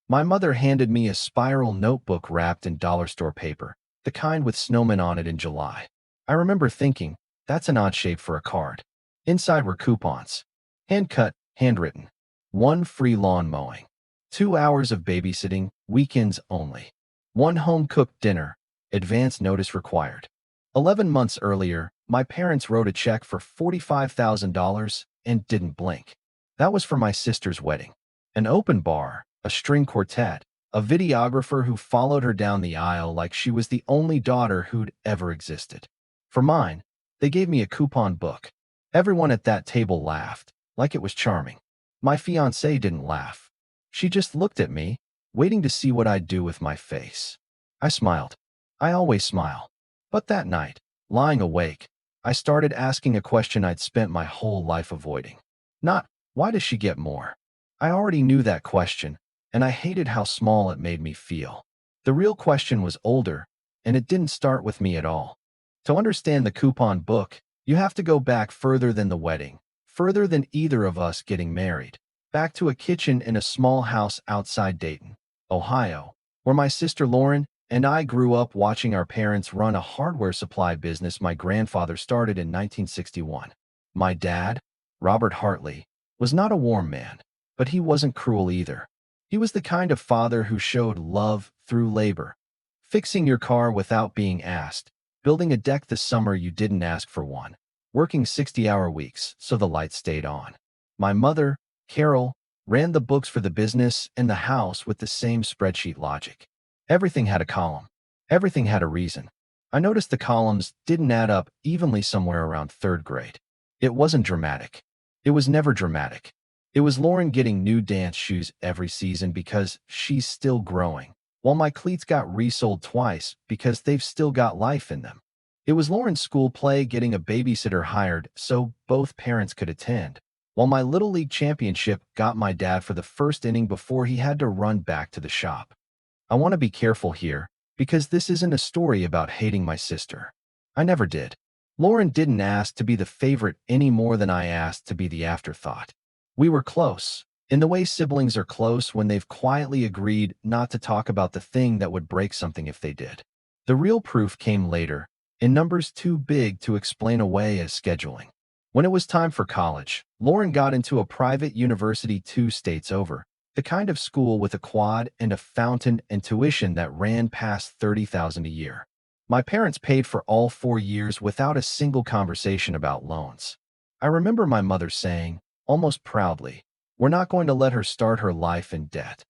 My mother handed me a spiral notebook wrapped in dollar store paper, the kind with snowmen on it in July. I remember thinking, that's an odd shape for a card. Inside were coupons. Hand-cut, handwritten. 1 free lawn mowing. 2 hours of babysitting, weekends only. 1 home-cooked dinner, advance notice required. 11 months earlier, my parents wrote a check for $45,000 and didn't blink. That was for my sister's wedding. An open bar, a string quartet, a videographer who followed her down the aisle like she was the only daughter who'd ever existed. For mine, they gave me a coupon book. Everyone at that table laughed, like it was charming. My fiancée didn't laugh. She just looked at me, waiting to see what I'd do with my face. I smiled. I always smile. But that night, lying awake, I started asking a question I'd spent my whole life avoiding. Not, why does she get more? I already knew that question, and I hated how small it made me feel. The real question was older, and it didn't start with me at all. To understand the coupon book, you have to go back further than the wedding, further than either of us getting married, back to a kitchen in a small house outside Dayton, Ohio, where my sister Lauren and I grew up watching our parents run a hardware supply business my grandfather started in 1961. My dad, Robert Hartley, was not a warm man, but he wasn't cruel either. He was the kind of father who showed love through labor, fixing your car without being asked, building a deck the summer you didn't ask for one, working 60-hour weeks so the lights stayed on. My mother, Carol, ran the books for the business and the house with the same spreadsheet logic. Everything had a column. Everything had a reason. I noticed the columns didn't add up evenly somewhere around 3rd grade. It wasn't dramatic. It was never dramatic. It was Lauren getting new dance shoes every season because she's still growing, while my cleats got resold twice because they've still got life in them. It was Lauren's school play getting a babysitter hired so both parents could attend, while my Little League championship got my dad for the first inning before he had to run back to the shop. I want to be careful here, because this isn't a story about hating my sister. I never did. Lauren didn't ask to be the favorite any more than I asked to be the afterthought. We were close, in the way siblings are close when they've quietly agreed not to talk about the thing that would break something if they did. The real proof came later, in numbers too big to explain away as scheduling. When it was time for college, Lauren got into a private university 2 states over, the kind of school with a quad and a fountain and tuition that ran past $30,000 a year. My parents paid for all 4 years without a single conversation about loans. I remember my mother saying, almost proudly, "We're not going to let her start her life in debt."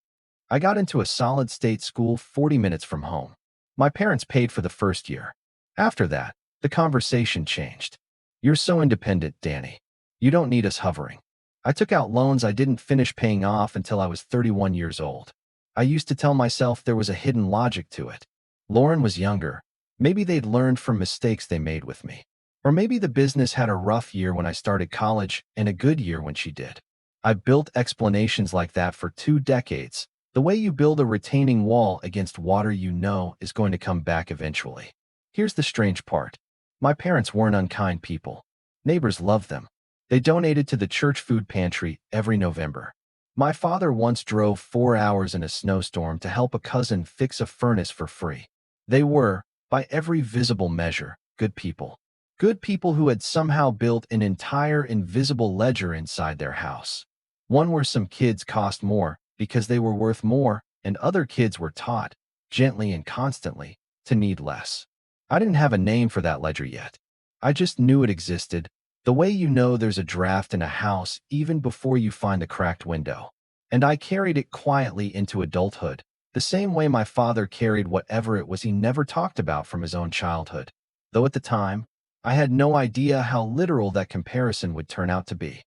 I got into a solid state school 40 minutes from home. My parents paid for the first year. After that, the conversation changed. "You're so independent, Danny. You don't need us hovering." I took out loans I didn't finish paying off until I was 31 years old. I used to tell myself there was a hidden logic to it. Lauren was younger. Maybe they'd learned from mistakes they made with me. Or maybe the business had a rough year when I started college and a good year when she did. I built explanations like that for 2 decades, the way you build a retaining wall against water you know is going to come back eventually. Here's the strange part. My parents weren't unkind people. Neighbors loved them. They donated to the church food pantry every November. My father once drove 4 hours in a snowstorm to help a cousin fix a furnace for free. They were, by every visible measure, good people. Good people who had somehow built an entire invisible ledger inside their house. One where some kids cost more because they were worth more, and other kids were taught, gently and constantly, to need less. I didn't have a name for that ledger yet. I just knew it existed, the way you know there's a draft in a house even before you find a cracked window. And I carried it quietly into adulthood, the same way my father carried whatever it was he never talked about from his own childhood. Though at the time, I had no idea how literal that comparison would turn out to be.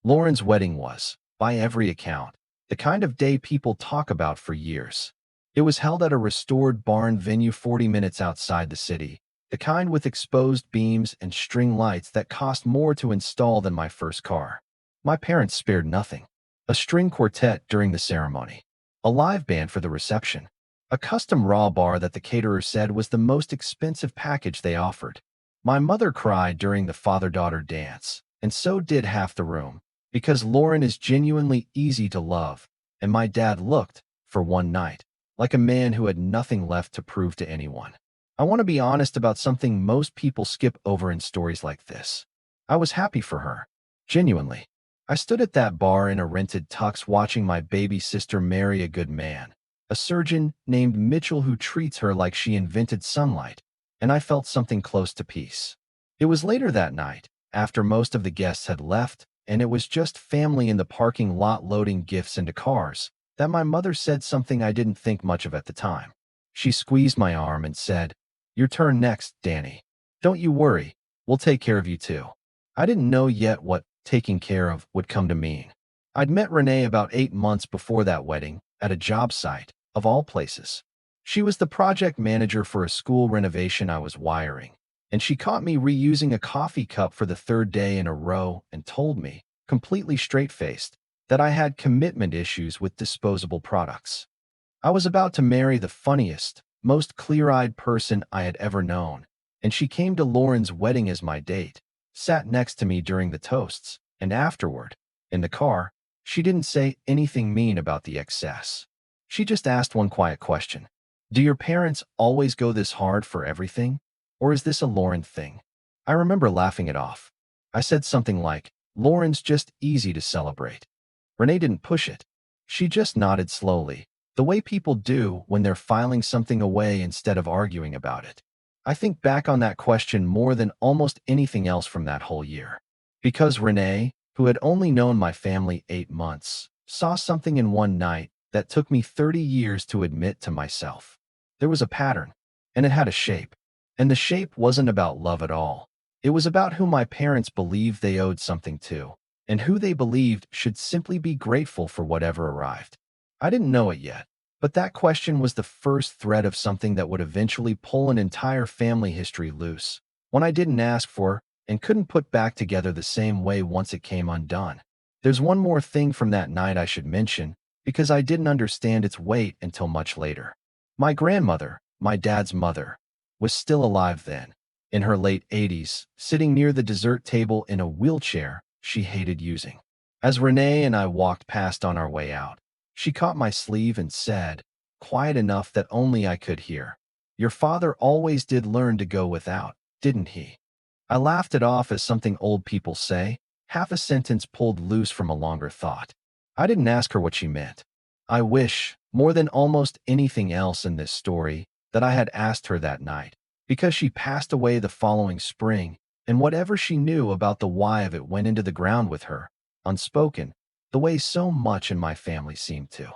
Lauren's wedding was, by every account, the kind of day people talk about for years. It was held at a restored barn venue 40 minutes outside the city, the kind with exposed beams and string lights that cost more to install than my first car. My parents spared nothing. A string quartet during the ceremony. A live band for the reception. A custom raw bar that the caterer said was the most expensive package they offered. My mother cried during the father-daughter dance, and so did half the room, because Lauren is genuinely easy to love, and my dad looked, for one night, like a man who had nothing left to prove to anyone. I want to be honest about something most people skip over in stories like this. I was happy for her. Genuinely. I stood at that bar in a rented tux watching my baby sister marry a good man, a surgeon named Mitchell who treats her like she invented sunlight, and I felt something close to peace. It was later that night, after most of the guests had left, and it was just family in the parking lot loading gifts into cars, that my mother said something I didn't think much of at the time. She squeezed my arm and said, "Your turn next, Danny. Don't you worry, we'll take care of you too." I didn't know yet what taking care of would come to mean. I'd met Renee about 8 months before that wedding, at a job site, of all places. She was the project manager for a school renovation I was wiring, and she caught me reusing a coffee cup for the third day in a row and told me, completely straight-faced, that I had commitment issues with disposable products. I was about to marry the funniest, most clear-eyed person I had ever known, and she came to Lauren's wedding as my date, sat next to me during the toasts, and afterward, in the car, she didn't say anything mean about the excess. She just asked one quiet question. "Do your parents always go this hard for everything? Or is this a Lauren thing?" I remember laughing it off. I said something like, "Lauren's just easy to celebrate." Renee didn't push it. She just nodded slowly, the way people do when they're filing something away instead of arguing about it. I think back on that question more than almost anything else from that whole year. Because Renee, who had only known my family 8 months, saw something in one night that took me 30 years to admit to myself. There was a pattern, and it had a shape. And the shape wasn't about love at all. It was about who my parents believed they owed something to, and who they believed should simply be grateful for whatever arrived. I didn't know it yet, but that question was the first thread of something that would eventually pull an entire family history loose, one I didn't ask for and couldn't put back together the same way once it came undone. There's one more thing from that night I should mention, because I didn't understand its weight until much later. My grandmother, my dad's mother, was still alive then, in her late 80s, sitting near the dessert table in a wheelchair she hated using. As Renee and I walked past on our way out, she caught my sleeve and said, quiet enough that only I could hear, "Your father always did learn to go without, didn't he?" I laughed it off as something old people say, half a sentence pulled loose from a longer thought. I didn't ask her what she meant. I wish, more than almost anything else in this story, that I had asked her that night, because she passed away the following spring, and whatever she knew about the why of it went into the ground with her, unspoken, the way so much in my family seemed to.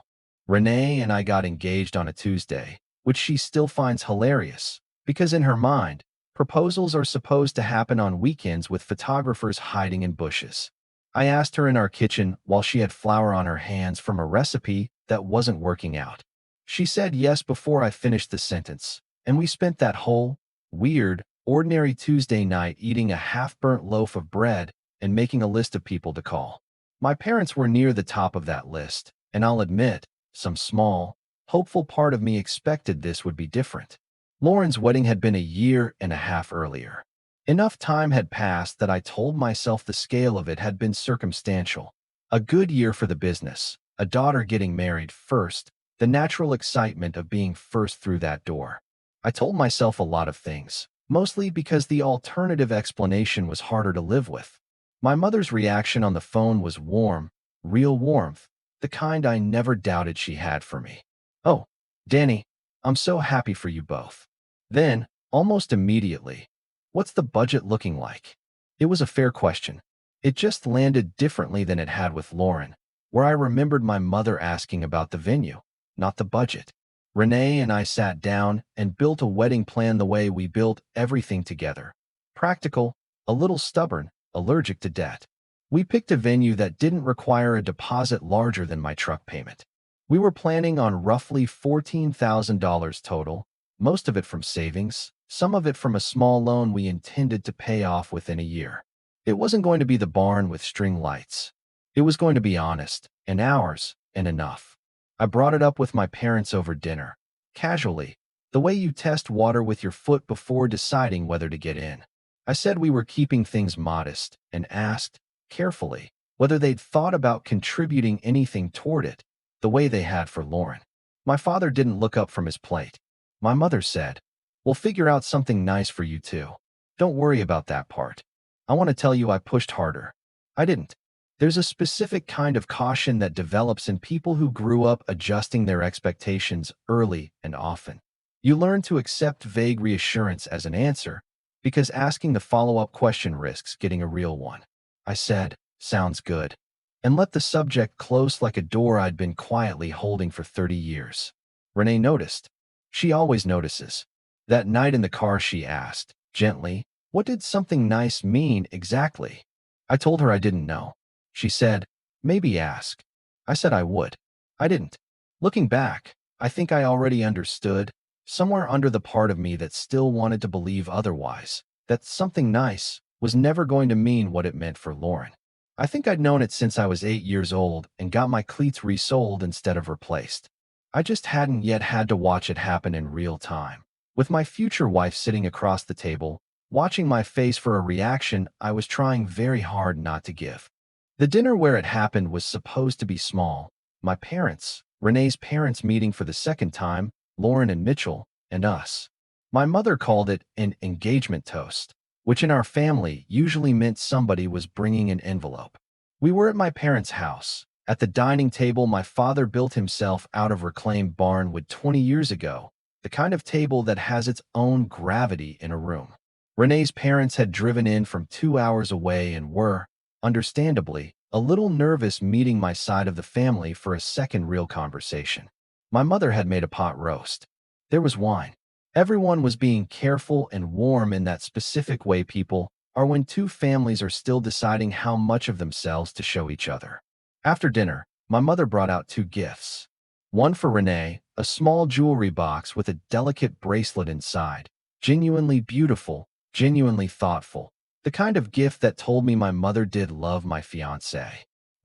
Renee and I got engaged on a Tuesday, which she still finds hilarious, because in her mind, proposals are supposed to happen on weekends with photographers hiding in bushes. I asked her in our kitchen while she had flour on her hands from a recipe that wasn't working out. She said yes before I finished the sentence, and we spent that whole, weird, ordinary Tuesday night eating a half-burnt loaf of bread and making a list of people to call. My parents were near the top of that list, and I'll admit, some small, hopeful part of me expected this would be different. Lauren's wedding had been a year and a half earlier. Enough time had passed that I told myself the scale of it had been circumstantial. A good year for the business, a daughter getting married first, the natural excitement of being first through that door. I told myself a lot of things, mostly because the alternative explanation was harder to live with. My mother's reaction on the phone was warm, real warmth, the kind I never doubted she had for me. "Oh, Danny, I'm so happy for you both." Then, almost immediately, "What's the budget looking like?" It was a fair question. It just landed differently than it had with Lauren, where I remembered my mother asking about the venue, not the budget. Renee and I sat down and built a wedding plan the way we built everything together. Practical, a little stubborn, allergic to debt. We picked a venue that didn't require a deposit larger than my truck payment. We were planning on roughly $14,000 total, most of it from savings, some of it from a small loan we intended to pay off within a year. It wasn't going to be the barn with string lights. It was going to be honest, and ours, and enough. I brought it up with my parents over dinner, casually, the way you test water with your foot before deciding whether to get in. I said we were keeping things modest and asked, carefully, whether they'd thought about contributing anything toward it, the way they had for Lauren. My father didn't look up from his plate. My mother said, "We'll figure out something nice for you too. Don't worry about that part." I want to tell you I pushed harder. I didn't. There's a specific kind of caution that develops in people who grew up adjusting their expectations early and often. You learn to accept vague reassurance as an answer because asking the follow-up question risks getting a real one. I said, "Sounds good," and let the subject close like a door I'd been quietly holding for 30 years. Renee noticed. She always notices. That night in the car she asked, gently, "What did something nice mean exactly?" I told her I didn't know. She said, "Maybe ask." I said I would. I didn't. Looking back, I think I already understood, somewhere under the part of me that still wanted to believe otherwise, that something nice was never going to mean what it meant for Lauren. I think I'd known it since I was 8 years old and got my cleats resoled instead of replaced. I just hadn't yet had to watch it happen in real time. With my future wife sitting across the table, watching my face for a reaction I was trying very hard not to give. The dinner where it happened was supposed to be small. My parents, Renee's parents meeting for the second time, Lauren and Mitchell, and us. My mother called it an engagement toast, which in our family usually meant somebody was bringing an envelope. We were at my parents' house. At the dining table my father built himself out of reclaimed barnwood 20 years ago, the kind of table that has its own gravity in a room. Renee's parents had driven in from 2 hours away and were, understandably, a little nervous meeting my side of the family for a second real conversation. My mother had made a pot roast. There was wine. Everyone was being careful and warm in that specific way people are when two families are still deciding how much of themselves to show each other. After dinner, my mother brought out two gifts. One for Renee, a small jewelry box with a delicate bracelet inside, genuinely beautiful, genuinely thoughtful. The kind of gift that told me my mother did love my fiancé.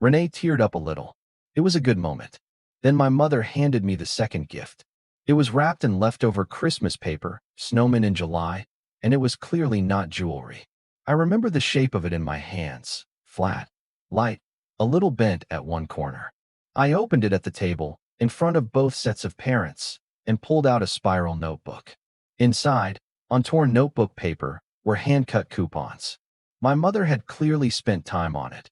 Renee teared up a little. It was a good moment. Then my mother handed me the second gift. It was wrapped in leftover Christmas paper, snowman in July, and it was clearly not jewelry. I remember the shape of it in my hands, flat, light, a little bent at one corner. I opened it at the table, in front of both sets of parents, and pulled out a spiral notebook. Inside, on torn notebook paper, were hand-cut coupons. My mother had clearly spent time on it.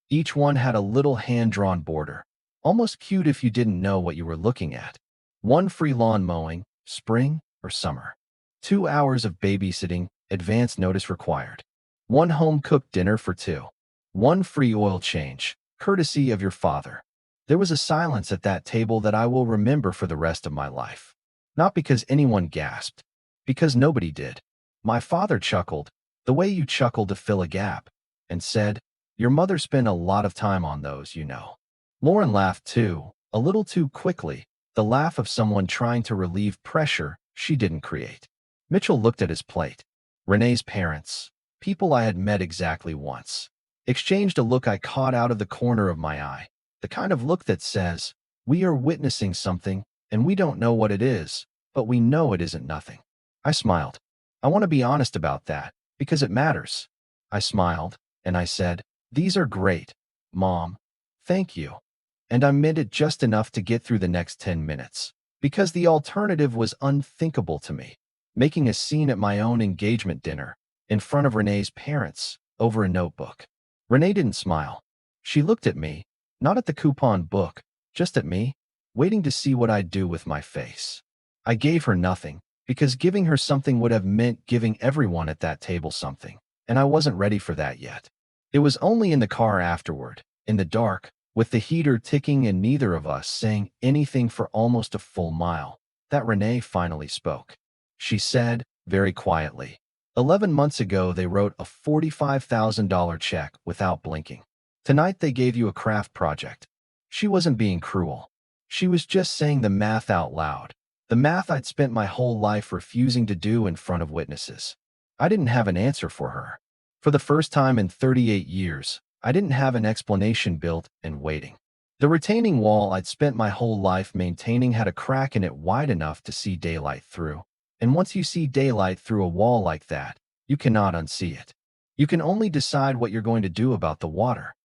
Each one had a little hand-drawn border, almost cute if you didn't know what you were looking at. One free lawn mowing, spring or summer. 2 hours of babysitting, advance notice required. One home-cooked dinner for two. One free oil change, courtesy of your father. There was a silence at that table that I will remember for the rest of my life. Not because anyone gasped, because nobody did. My father chuckled, the way you chuckle to fill a gap, and said, "Your mother spent a lot of time on those, you know." Lauren laughed too, a little too quickly, the laugh of someone trying to relieve pressure she didn't create. Mitchell looked at his plate. Renee's parents, people I had met exactly once, exchanged a look I caught out of the corner of my eye, the kind of look that says, "We are witnessing something, and we don't know what it is, but we know it isn't nothing." I smiled. I want to be honest about that, because it matters. I smiled, and I said, "These are great, Mom. Thank you." And I meant it just enough to get through the next 10 minutes, because the alternative was unthinkable to me. Making a scene at my own engagement dinner, in front of Renee's parents, over a notebook. Renee didn't smile. She looked at me, not at the coupon book, just at me, waiting to see what I'd do with my face. I gave her nothing, because giving her something would have meant giving everyone at that table something, and I wasn't ready for that yet. It was only in the car afterward, in the dark, with the heater ticking and neither of us saying anything for almost a full mile, that Renee finally spoke. She said, very quietly, 11 months ago they wrote a $45,000 check without blinking. Tonight they gave you a craft project. She wasn't being cruel. She was just saying the math out loud. The math I'd spent my whole life refusing to do in front of witnesses. I didn't have an answer for her. For the first time in 38 years, I didn't have an explanation built and waiting. The retaining wall I'd spent my whole life maintaining had a crack in it wide enough to see daylight through. And once you see daylight through a wall like that, you cannot unsee it. You can only decide what you're going to do about the water.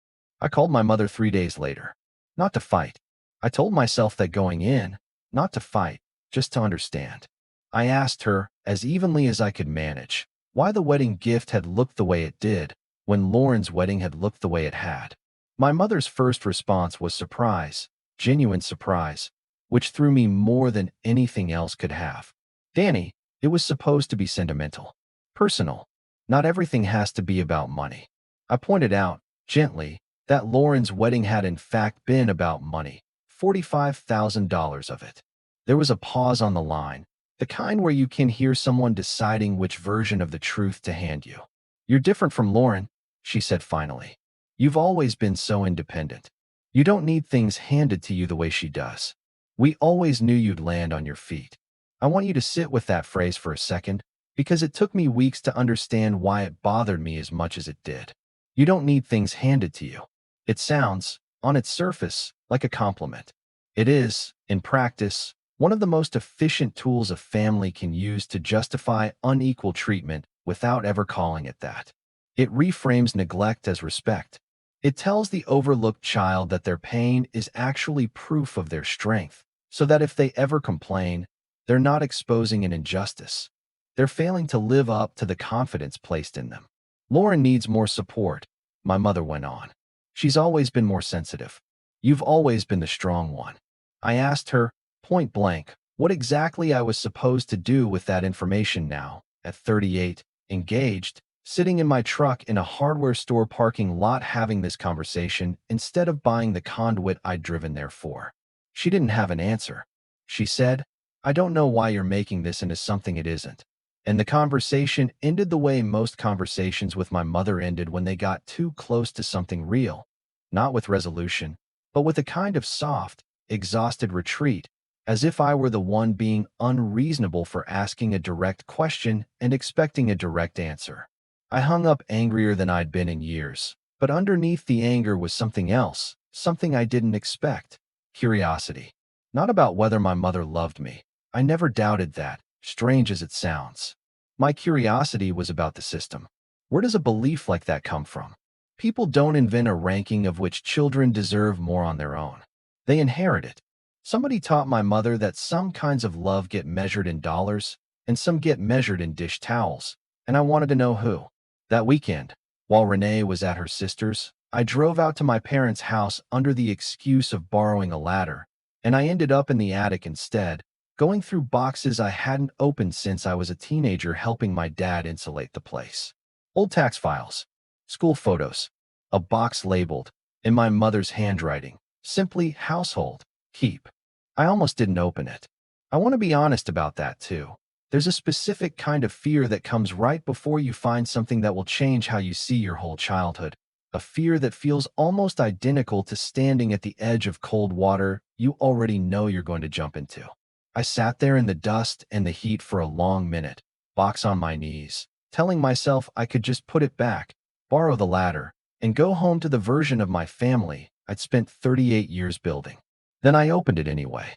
I called my mother 3 days later. Not to fight. I told myself that going in, not to fight, just to understand. I asked her, as evenly as I could manage, why the wedding gift had looked the way it did, when Lauren's wedding had looked the way it had. My mother's first response was surprise, genuine surprise, which threw me more than anything else could have. Danny, it was supposed to be sentimental, personal. Not everything has to be about money. I pointed out, gently, that Lauren's wedding had in fact been about money, $45,000 of it. There was a pause on the line, the kind where you can hear someone deciding which version of the truth to hand you. You're different from Lauren, she said finally. You've always been so independent. You don't need things handed to you the way she does. We always knew you'd land on your feet. I want you to sit with that phrase for a second, because it took me weeks to understand why it bothered me as much as it did. You don't need things handed to you. It sounds, on its surface, like a compliment. It is, in practice, one of the most efficient tools a family can use to justify unequal treatment without ever calling it that. It reframes neglect as respect. It tells the overlooked child that their pain is actually proof of their strength, so that if they ever complain, they're not exposing an injustice. They're failing to live up to the confidence placed in them. Lauren needs more support, my mother went on. She's always been more sensitive. You've always been the strong one. I asked her, point blank, what exactly I was supposed to do with that information now, at 38, engaged, sitting in my truck in a hardware store parking lot having this conversation instead of buying the conduit I'd driven there for. She didn't have an answer. She said, I don't know why you're making this into something it isn't. And the conversation ended the way most conversations with my mother ended when they got too close to something real. Not with resolution, but with a kind of soft, exhausted retreat, as if I were the one being unreasonable for asking a direct question and expecting a direct answer. I hung up angrier than I'd been in years, but underneath the anger was something else, something I didn't expect. Curiosity. Not about whether my mother loved me. I never doubted that, strange as it sounds. My curiosity was about the system. Where does a belief like that come from? People don't invent a ranking of which children deserve more on their own. They inherit it. Somebody taught my mother that some kinds of love get measured in dollars, and some get measured in dish towels, and I wanted to know who. That weekend, while Renee was at her sister's, I drove out to my parents' house under the excuse of borrowing a ladder, and I ended up in the attic instead, going through boxes I hadn't opened since I was a teenager helping my dad insulate the place. Old tax files, school photos, a box labeled, in my mother's handwriting, simply household, keep. I almost didn't open it. I want to be honest about that too. There's a specific kind of fear that comes right before you find something that will change how you see your whole childhood. A fear that feels almost identical to standing at the edge of cold water you already know you're going to jump into. I sat there in the dust and the heat for a long minute, box on my knees, telling myself I could just put it back, borrow the ladder, and go home to the version of my family I'd spent 38 years building. Then I opened it anyway.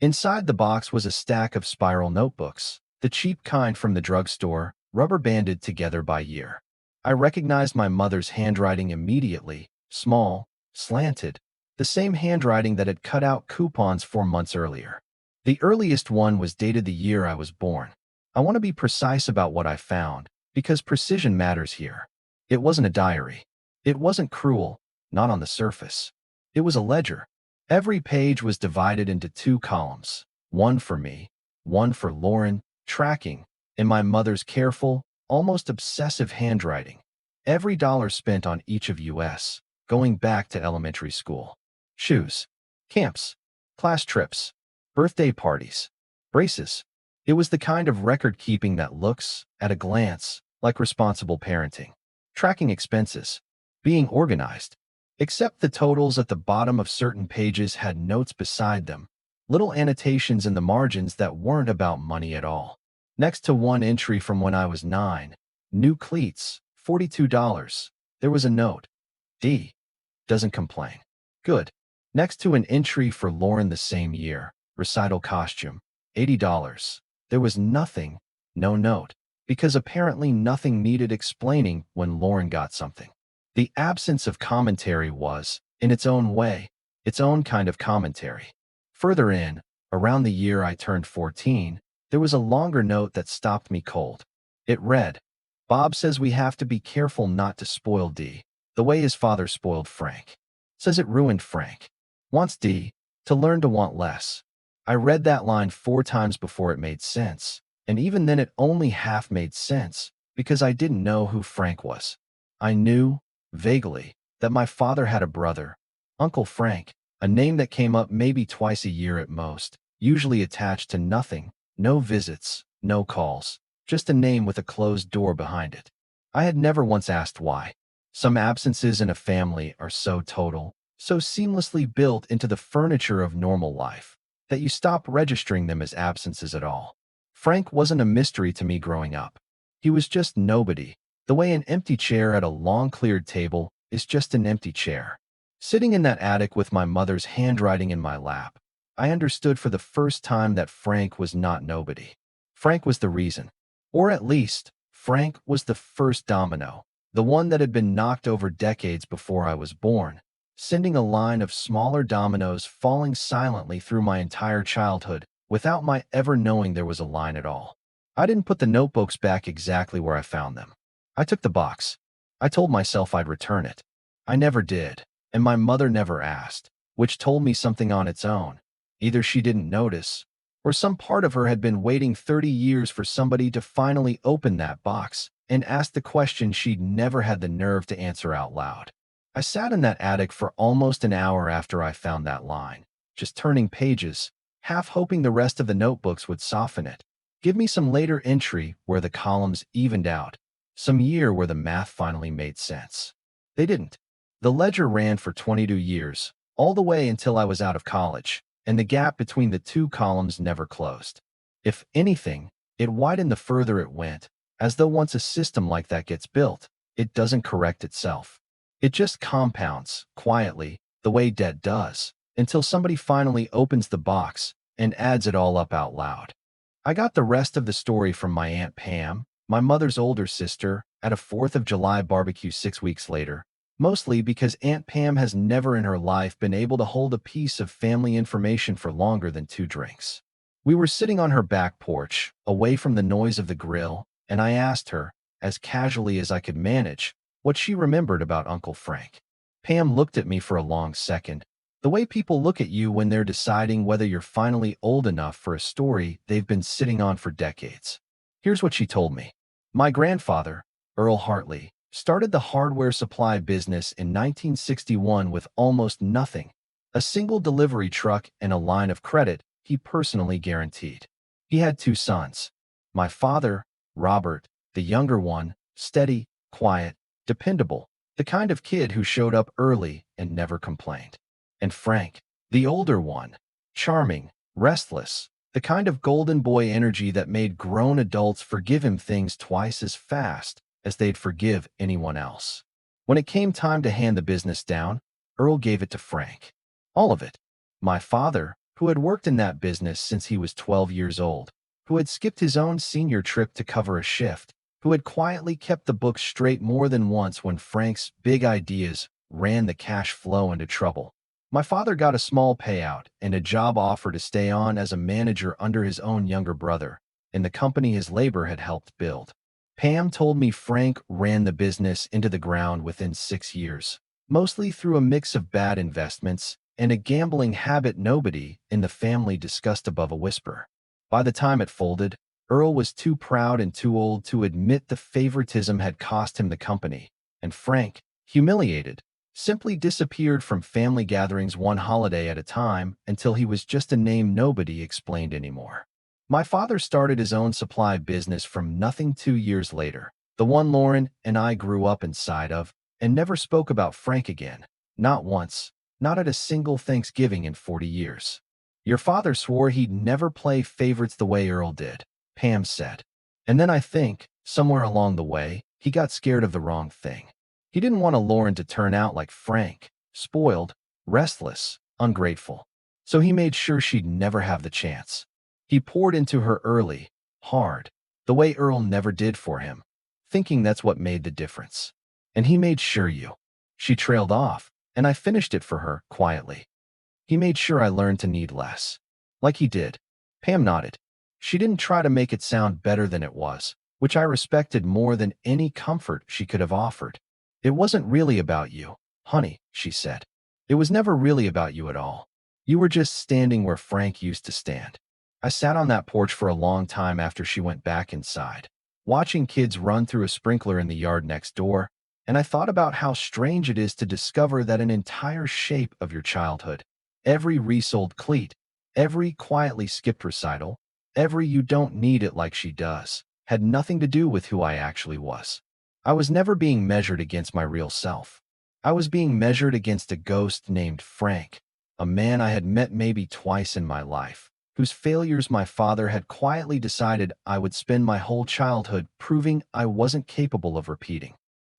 Inside the box was a stack of spiral notebooks, the cheap kind from the drugstore, rubber-banded together by year. I recognized my mother's handwriting immediately, small, slanted, the same handwriting that had cut out coupons 4 months earlier. The earliest one was dated the year I was born. I want to be precise about what I found, because precision matters here. It wasn't a diary. It wasn't cruel, not on the surface. It was a ledger. Every page was divided into 2 columns, one for me, one for Lauren, tracking, in my mother's careful, almost obsessive handwriting, every dollar spent on each of us, going back to elementary school. Shoes, camps, class trips, birthday parties, braces. It was the kind of record-keeping that looks, at a glance, like responsible parenting. Tracking expenses, being organized. Except the totals at the bottom of certain pages had notes beside them, little annotations in the margins that weren't about money at all. Next to one entry from when I was 9, new cleats, $42, there was a note. D. Doesn't complain. Good. Next to an entry for Lauren the same year, recital costume, $80. There was nothing, no note, because apparently nothing needed explaining when Lauren got something. The absence of commentary was, in its own way, its own kind of commentary. Further in, around the year I turned 14, there was a longer note that stopped me cold. It read, "Bob says we have to be careful not to spoil D, the way his father spoiled Frank. Says it ruined Frank. Wants D to learn to want less." I read that line 4 times before it made sense, and even then it only half made sense because I didn't know who Frank was. I knew, vaguely, that my father had a brother, Uncle Frank, a name that came up maybe twice a year at most, usually attached to nothing, no visits, no calls, just a name with a closed door behind it. I had never once asked why. Some absences in a family are so total, so seamlessly built into the furniture of normal life, that you stop registering them as absences at all. Frank wasn't a mystery to me growing up. He was just nobody, the way an empty chair at a long cleared table is just an empty chair. Sitting in that attic with my mother's handwriting in my lap, I understood for the first time that Frank was not nobody. Frank was the reason. Or at least, Frank was the first domino, the one that had been knocked over decades before I was born, sending a line of smaller dominoes falling silently through my entire childhood without my ever knowing there was a line at all. I didn't put the notebooks back exactly where I found them. I took the box. I told myself I'd return it. I never did, and my mother never asked, which told me something on its own. Either she didn't notice, or some part of her had been waiting 30 years for somebody to finally open that box and ask the question she'd never had the nerve to answer out loud. I sat in that attic for almost an hour after I found that line, just turning pages, half hoping the rest of the notebooks would soften it. Give me some later entry where the columns evened out, some year where the math finally made sense. They didn't. The ledger ran for 22 years, all the way until I was out of college, and the gap between the two columns never closed. If anything, it widened the further it went, as though once a system like that gets built, it doesn't correct itself. It just compounds, quietly, the way debt does, until somebody finally opens the box and adds it all up out loud. I got the rest of the story from my Aunt Pam, my mother's older sister, at a 4th of July barbecue 6 weeks later, mostly because Aunt Pam has never in her life been able to hold a piece of family information for longer than 2 drinks. We were sitting on her back porch, away from the noise of the grill, and I asked her, as casually as I could manage, what she remembered about Uncle Frank. Pam looked at me for a long second, the way people look at you when they're deciding whether you're finally old enough for a story they've been sitting on for decades. Here's what she told me. My grandfather, Earl Hartley, started the hardware supply business in 1961 with almost nothing, a single delivery truck and a line of credit he personally guaranteed. He had 2 sons. My father, Robert, the younger one, steady, quiet, dependable, the kind of kid who showed up early and never complained. And Frank, the older one, charming, restless, the kind of golden boy energy that made grown adults forgive him things twice as fast as they'd forgive anyone else. When it came time to hand the business down, Earl gave it to Frank. All of it. My father, who had worked in that business since he was 12 years old, who had skipped his own senior trip to cover a shift, who had quietly kept the books straight more than once when Frank's big ideas ran the cash flow into trouble. My father got a small payout and a job offer to stay on as a manager under his own younger brother, in the company his labor had helped build. Pam told me Frank ran the business into the ground within 6 years, mostly through a mix of bad investments and a gambling habit nobody in the family discussed above a whisper. By the time it folded, Earl was too proud and too old to admit the favoritism had cost him the company, and Frank, humiliated, simply disappeared from family gatherings one holiday at a time until he was just a name nobody explained anymore. My father started his own supply business from nothing 2 years later, the one Lauren and I grew up inside of, and never spoke about Frank again. Not once, not at a single Thanksgiving in 40 years. Your father swore he'd never play favorites the way Earl did, Pam said. And then I think, somewhere along the way, he got scared of the wrong thing. He didn't want a Lauren to turn out like Frank, spoiled, restless, ungrateful. So he made sure she'd never have the chance. He poured into her early, hard, the way Earl never did for him, thinking that's what made the difference. And he made sure you. She trailed off, and I finished it for her, quietly. He made sure I learned to need less. Like he did. Pam nodded. She didn't try to make it sound better than it was, which I respected more than any comfort she could have offered. It wasn't really about you, honey, she said. It was never really about you at all. You were just standing where Frank used to stand. I sat on that porch for a long time after she went back inside, watching kids run through a sprinkler in the yard next door, and I thought about how strange it is to discover that an entire shape of your childhood, every resold cleat, every quietly skipped recital, every you don't need it like she does, had nothing to do with who I actually was. I was never being measured against my real self. I was being measured against a ghost named Frank, a man I had met maybe twice in my life, whose failures my father had quietly decided I would spend my whole childhood proving I wasn't capable of repeating.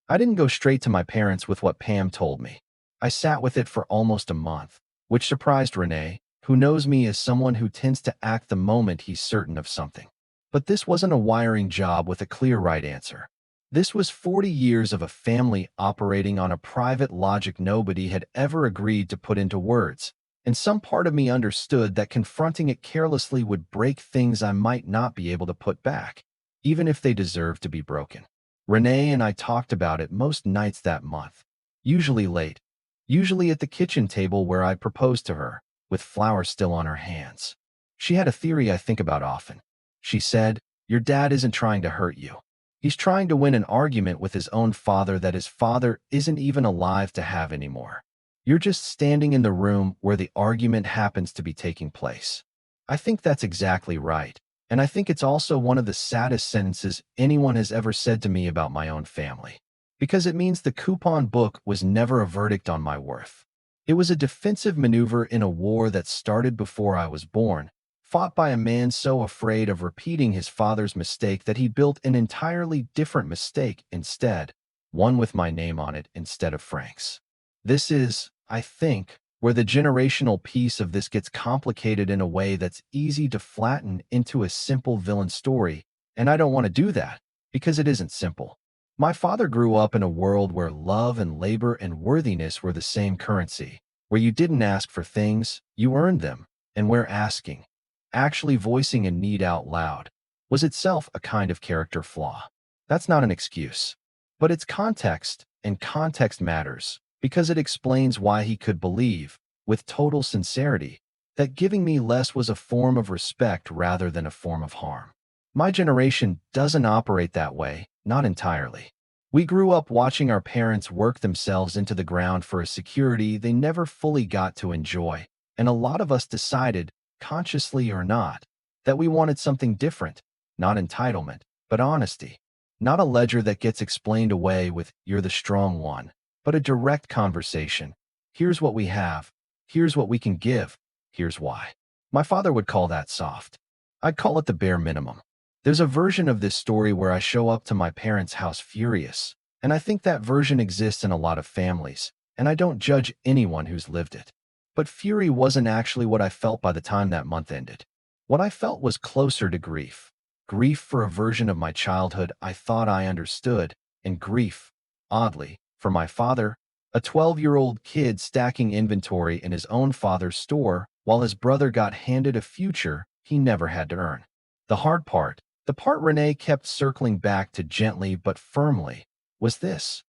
I didn't go straight to my parents with what Pam told me. I sat with it for almost a month, which surprised Renee, who knows me as someone who tends to act the moment he's certain of something. But this wasn't a wiring job with a clear right answer. This was 40 years of a family operating on a private logic nobody had ever agreed to put into words, and some part of me understood that confronting it carelessly would break things I might not be able to put back, even if they deserved to be broken. Renee and I talked about it most nights that month, usually late, usually at the kitchen table where I proposed to her, with flowers still on her hands. She had a theory I think about often. She said, "Your dad isn't trying to hurt you. He's trying to win an argument with his own father that his father isn't even alive to have anymore. You're just standing in the room where the argument happens to be taking place." I think that's exactly right. And I think it's also one of the saddest sentences anyone has ever said to me about my own family. Because it means the coupon book was never a verdict on my worth. It was a defensive maneuver in a war that started before I was born, fought by a man so afraid of repeating his father's mistake that he built an entirely different mistake instead, one with my name on it instead of Frank's. This is, I think, where the generational piece of this gets complicated in a way that's easy to flatten into a simple villain story, and I don't want to do that, because it isn't simple. My father grew up in a world where love and labor and worthiness were the same currency, where you didn't ask for things, you earned them, and where asking, actually voicing a need out loud, was itself a kind of character flaw. That's not an excuse. But it's context, and context matters, because it explains why he could believe, with total sincerity, that giving me less was a form of respect rather than a form of harm. My generation doesn't operate that way, not entirely. We grew up watching our parents work themselves into the ground for a security they never fully got to enjoy, and a lot of us decided, consciously or not, that we wanted something different, not entitlement, but honesty. Not a ledger that gets explained away with, "You're the strong one," but a direct conversation. "Here's what we have. Here's what we can give. Here's why." My father would call that soft. I'd call it the bare minimum. There's a version of this story where I show up to my parents' house furious, and I think that version exists in a lot of families, and I don't judge anyone who's lived it. But fury wasn't actually what I felt by the time that month ended. What I felt was closer to grief. Grief for a version of my childhood I thought I understood, and grief, oddly, for my father, a 12-year-old kid stacking inventory in his own father's store while his brother got handed a future he never had to earn. The hard part, the part Renee kept circling back to gently but firmly, was this.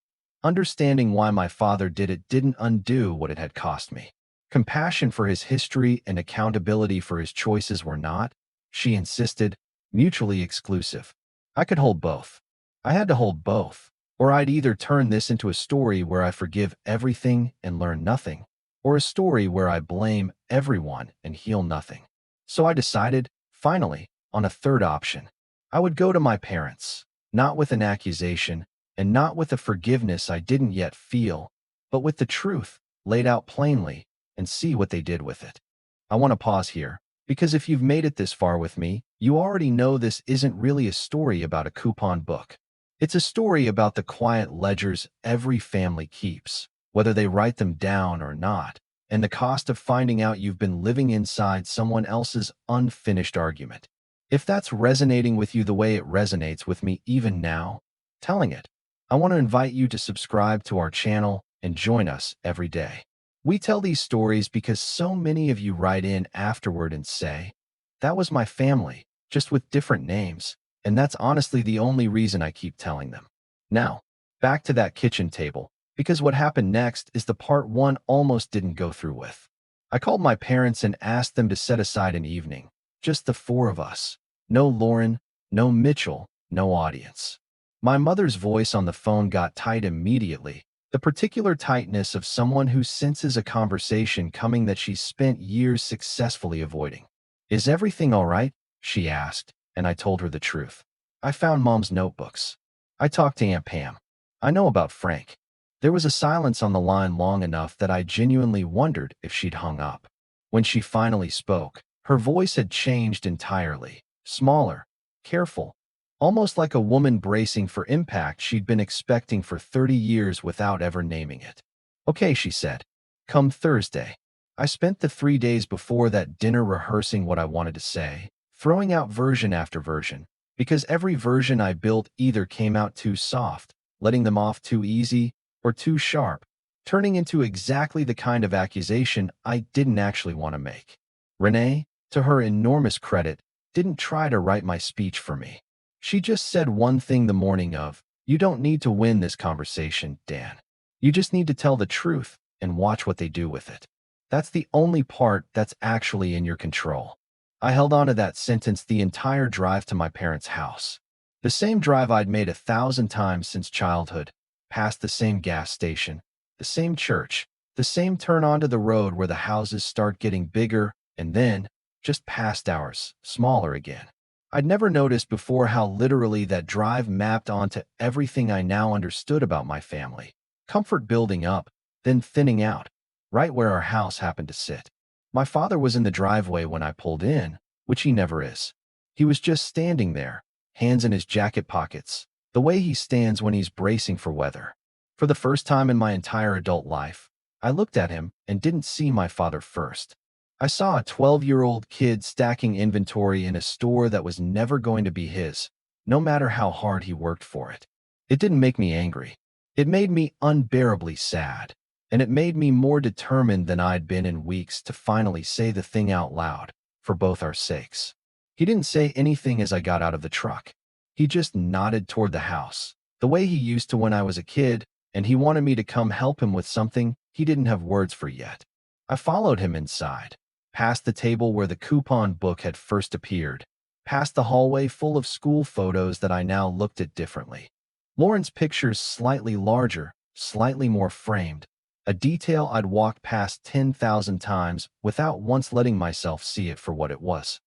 Understanding why my father did it didn't undo what it had cost me. Compassion for his history and accountability for his choices were not, she insisted, mutually exclusive. I could hold both. I had to hold both, or I'd either turn this into a story where I forgive everything and learn nothing, or a story where I blame everyone and heal nothing. So I decided, finally, on a third option. I would go to my parents, not with an accusation, and not with a forgiveness I didn't yet feel, but with the truth, laid out plainly, and see what they did with it. I want to pause here, because if you've made it this far with me, you already know this isn't really a story about a coupon book. It's a story about the quiet ledgers every family keeps, whether they write them down or not, and the cost of finding out you've been living inside someone else's unfinished argument. If that's resonating with you the way it resonates with me even now, telling it, I want to invite you to subscribe to our channel and join us every day. We tell these stories because so many of you write in afterward and say, that was my family, just with different names, and that's honestly the only reason I keep telling them. Now, back to that kitchen table, because what happened next is the part one almost didn't go through with. I called my parents and asked them to set aside an evening, just the four of us. No Lauren, no Mitchell, no audience. My mother's voice on the phone got tight immediately, the particular tightness of someone who senses a conversation coming that she's spent years successfully avoiding. Is everything all right? She asked, and I told her the truth. I found Mom's notebooks. I talked to Aunt Pam. I know about Frank. There was a silence on the line long enough that I genuinely wondered if she'd hung up. When she finally spoke, her voice had changed entirely. Smaller, careful, almost like a woman bracing for impact she'd been expecting for 30 years without ever naming it. Okay, she said. Come Thursday. I spent the 3 days before that dinner rehearsing what I wanted to say, throwing out version after version, because every version I built either came out too soft, letting them off too easy, or too sharp, turning into exactly the kind of accusation I didn't actually want to make. Renee, to her enormous credit, didn't try to write my speech for me. She just said one thing the morning of, you don't need to win this conversation, Dan. You just need to tell the truth and watch what they do with it. That's the only part that's actually in your control. I held on to that sentence the entire drive to my parents' house. The same drive I'd made 1,000 times since childhood, past the same gas station, the same church, the same turn onto the road where the houses start getting bigger, and then, just past ours, smaller again. I'd never noticed before how literally that drive mapped onto everything I now understood about my family. Comfort building up, then thinning out, right where our house happened to sit. My father was in the driveway when I pulled in, which he never is. He was just standing there, hands in his jacket pockets, the way he stands when he's bracing for weather. For the first time in my entire adult life, I looked at him and didn't see my father first. I saw a 12-year-old kid stacking inventory in a store that was never going to be his, no matter how hard he worked for it. It didn't make me angry. It made me unbearably sad, and it made me more determined than I'd been in weeks to finally say the thing out loud, for both our sakes. He didn't say anything as I got out of the truck. He just nodded toward the house, the way he used to when I was a kid, and he wanted me to come help him with something he didn't have words for yet. I followed him inside, past the table where the coupon book had first appeared, past the hallway full of school photos that I now looked at differently. Lauren's pictures slightly larger, slightly more framed, a detail I'd walked past 10,000 times without once letting myself see it for what it was.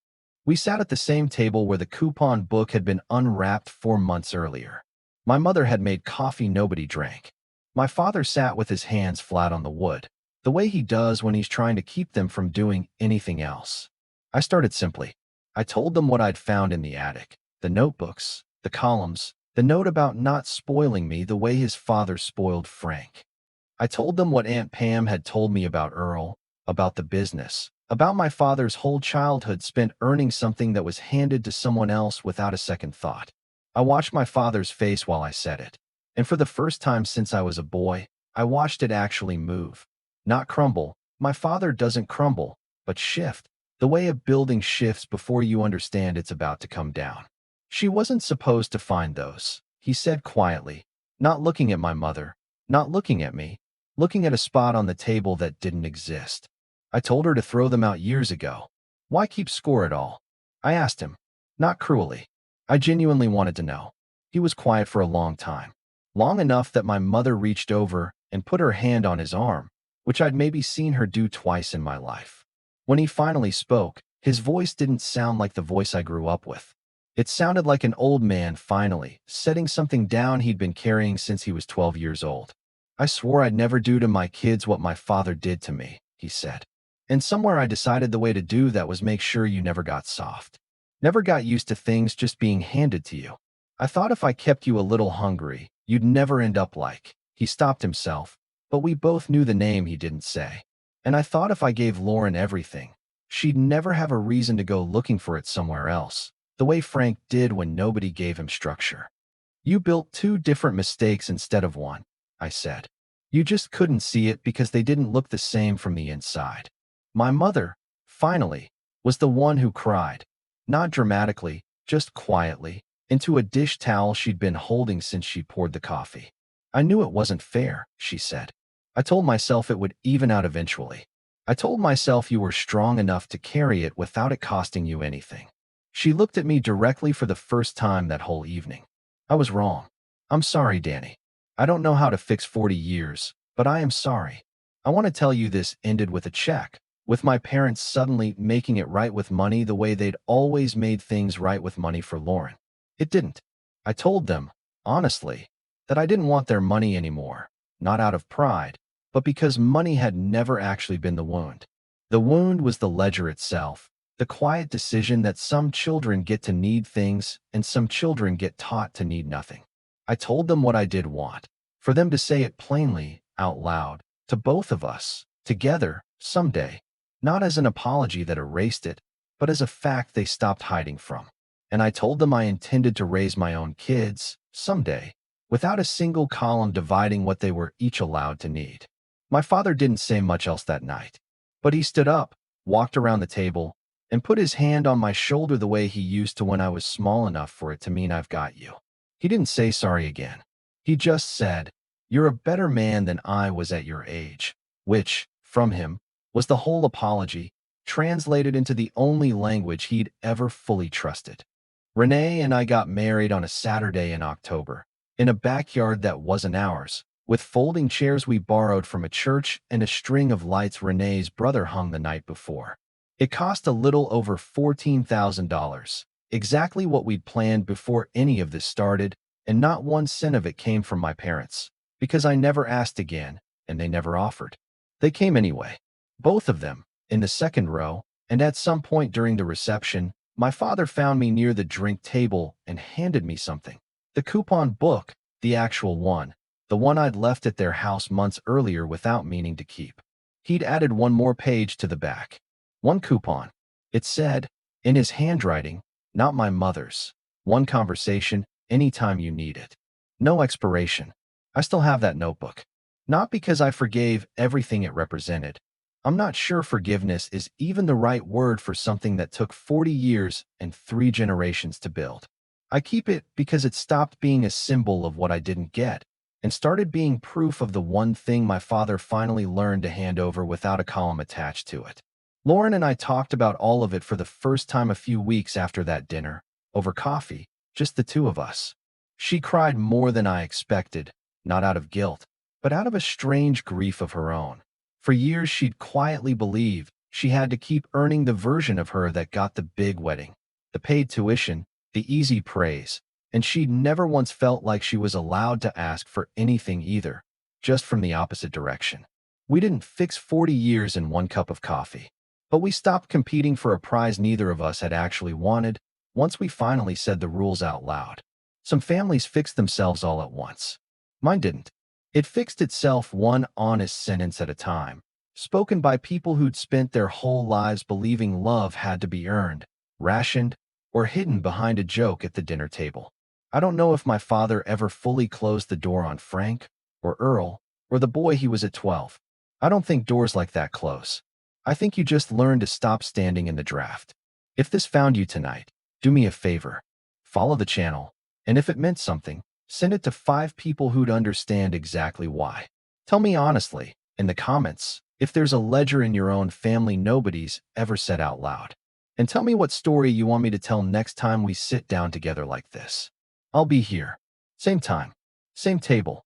We sat at the same table where the coupon book had been unwrapped 4 months earlier. My mother had made coffee nobody drank. My father sat with his hands flat on the wood, the way he does when he's trying to keep them from doing anything else. I started simply. I told them what I'd found in the attic, the notebooks, the columns, the note about not spoiling me the way his father spoiled Frank. I told them what Aunt Pam had told me about Earl, about the business, about my father's whole childhood spent earning something that was handed to someone else without a second thought. I watched my father's face while I said it, and for the first time since I was a boy, I watched it actually move. Not crumble. My father doesn't crumble, but shift. The way a building shifts before you understand it's about to come down. She wasn't supposed to find those, he said quietly, not looking at my mother, not looking at me, looking at a spot on the table that didn't exist. I told her to throw them out years ago. Why keep score at all? I asked him, not cruelly. I genuinely wanted to know. He was quiet for a long time, long enough that my mother reached over and put her hand on his arm, which I'd maybe seen her do twice in my life. When he finally spoke, his voice didn't sound like the voice I grew up with. It sounded like an old man finally setting something down he'd been carrying since he was 12 years old. I swore I'd never do to my kids what my father did to me, he said. And somewhere I decided the way to do that was make sure you never got soft. Never got used to things just being handed to you. I thought if I kept you a little hungry, you'd never end up like. He stopped himself, but we both knew the name he didn't say. And I thought if I gave Lauren everything, she'd never have a reason to go looking for it somewhere else, the way Frank did when nobody gave him structure. You built two different mistakes instead of one, I said. You just couldn't see it because they didn't look the same from the inside. My mother, finally, was the one who cried, not dramatically, just quietly, into a dish towel she'd been holding since she poured the coffee. I knew it wasn't fair, she said. I told myself it would even out eventually. I told myself you were strong enough to carry it without it costing you anything. She looked at me directly for the first time that whole evening. I was wrong. I'm sorry, Danny. I don't know how to fix 40 years, but I am sorry. I want to tell you this ended with a check, with my parents suddenly making it right with money the way they'd always made things right with money for Lauren. It didn't. I told them, honestly, that I didn't want their money anymore, not out of pride, but because money had never actually been the wound. The wound was the ledger itself, the quiet decision that some children get to need things and some children get taught to need nothing. I told them what I did want, for them to say it plainly, out loud, to both of us, together, someday, not as an apology that erased it, but as a fact they stopped hiding from. And I told them I intended to raise my own kids, someday, without a single column dividing what they were each allowed to need. My father didn't say much else that night, but he stood up, walked around the table, and put his hand on my shoulder the way he used to when I was small enough for it to mean I've got you. He didn't say sorry again. He just said, "You're a better man than I was at your age," which, from him, was the whole apology, translated into the only language he'd ever fully trusted. Renee and I got married on a Saturday in October, in a backyard that wasn't ours, with folding chairs we borrowed from a church and a string of lights Renee's brother hung the night before. It cost a little over $14,000, exactly what we'd planned before any of this started, and not 1 cent of it came from my parents, because I never asked again, and they never offered. They came anyway, both of them, in the second row, and at some point during the reception, my father found me near the drink table and handed me something. The coupon book, the actual one, the one I'd left at their house months earlier without meaning to keep. He'd added one more page to the back. One coupon. It said, in his handwriting, not my mother's, one conversation, anytime you need it. No expiration. I still have that notebook. Not because I forgave everything it represented. I'm not sure forgiveness is even the right word for something that took 40 years and 3 generations to build. I keep it because it stopped being a symbol of what I didn't get and started being proof of the one thing my father finally learned to hand over without a column attached to it. Lauren and I talked about all of it for the first time a few weeks after that dinner, over coffee, just the two of us. She cried more than I expected, not out of guilt, but out of a strange grief of her own. For years she'd quietly believed she had to keep earning the version of her that got the big wedding, the paid tuition, the easy praise, and she'd never once felt like she was allowed to ask for anything either, just from the opposite direction. We didn't fix 40 years in one cup of coffee, but we stopped competing for a prize neither of us had actually wanted once we finally said the rules out loud. Some families fixed themselves all at once. Mine didn't. It fixed itself one honest sentence at a time, spoken by people who'd spent their whole lives believing love had to be earned, rationed, or hidden behind a joke at the dinner table. I don't know if my father ever fully closed the door on Frank, or Earl, or the boy he was at 12. I don't think doors like that close. I think you just learn to stop standing in the draft. If this found you tonight, do me a favor. Follow the channel, and if it meant something, send it to 5 people who'd understand exactly why. Tell me honestly, in the comments, if there's a ledger in your own family nobody's ever said out loud. And tell me what story you want me to tell next time we sit down together like this. I'll be here. Same time, same table,